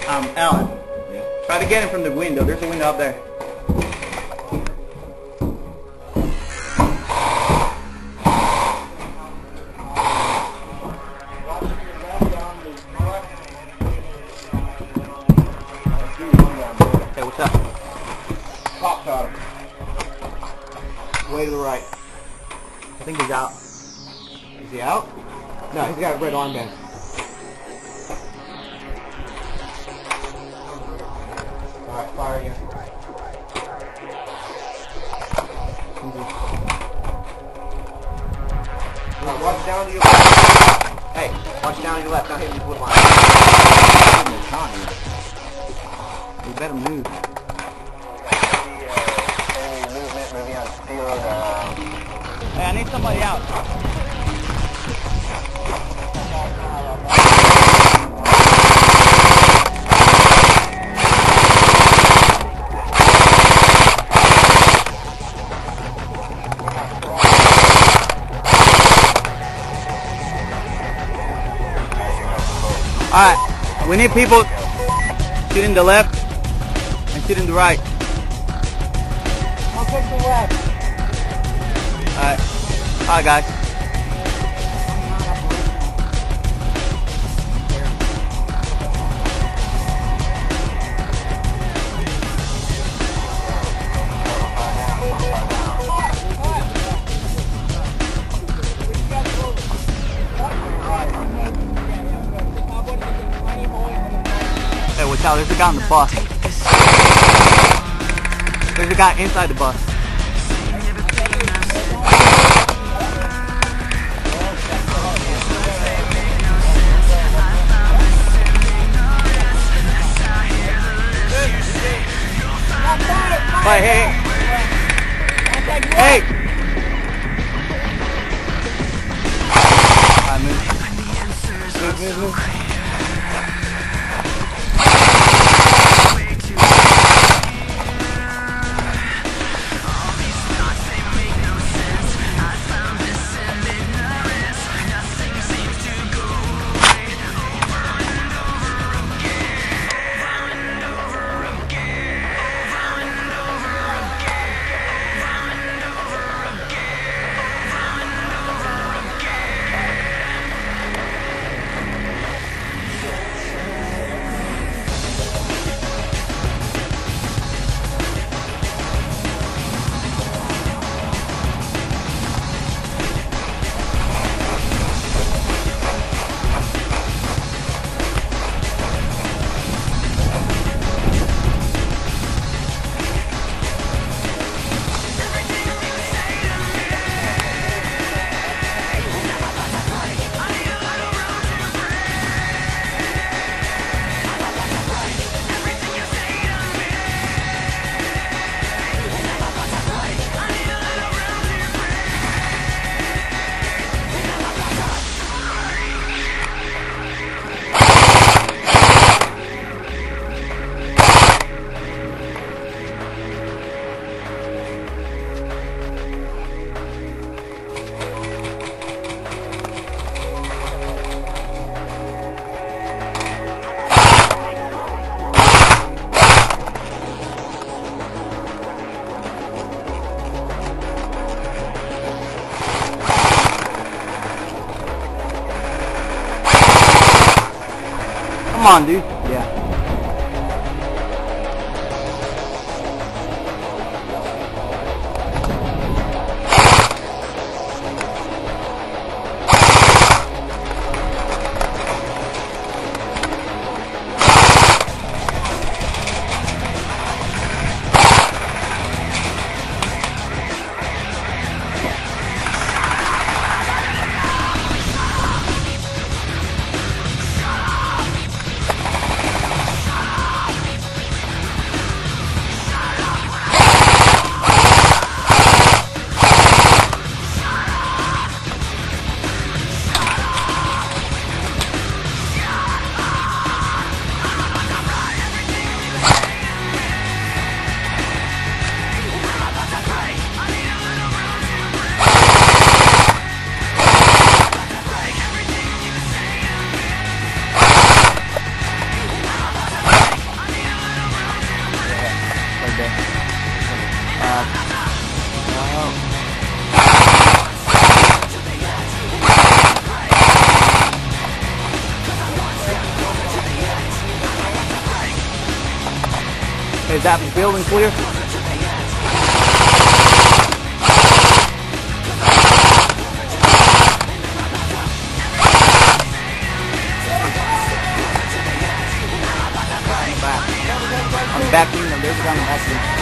Alan. Yeah. Try to get him from the window. There's a window up there. Hey, what's up? Pop shot him. Way to the right. I think he's out. Is he out? No, he's got a red armband. Alright, fire again. Alright, watch down to your left. Hey, watch down to your left. Now hit me with line. You better move. Hey, I need somebody out. Alright, we need people shooting the left and shooting the right. I'll take the left. Alright. Alright, guys. Hey, watch out, there's a guy on the bus. There's a guy inside the bus. Hey, hey. Hey! Alright, move. Move. Come on, dude. Yeah. that building clear? On the back team, there's a guy on the back team.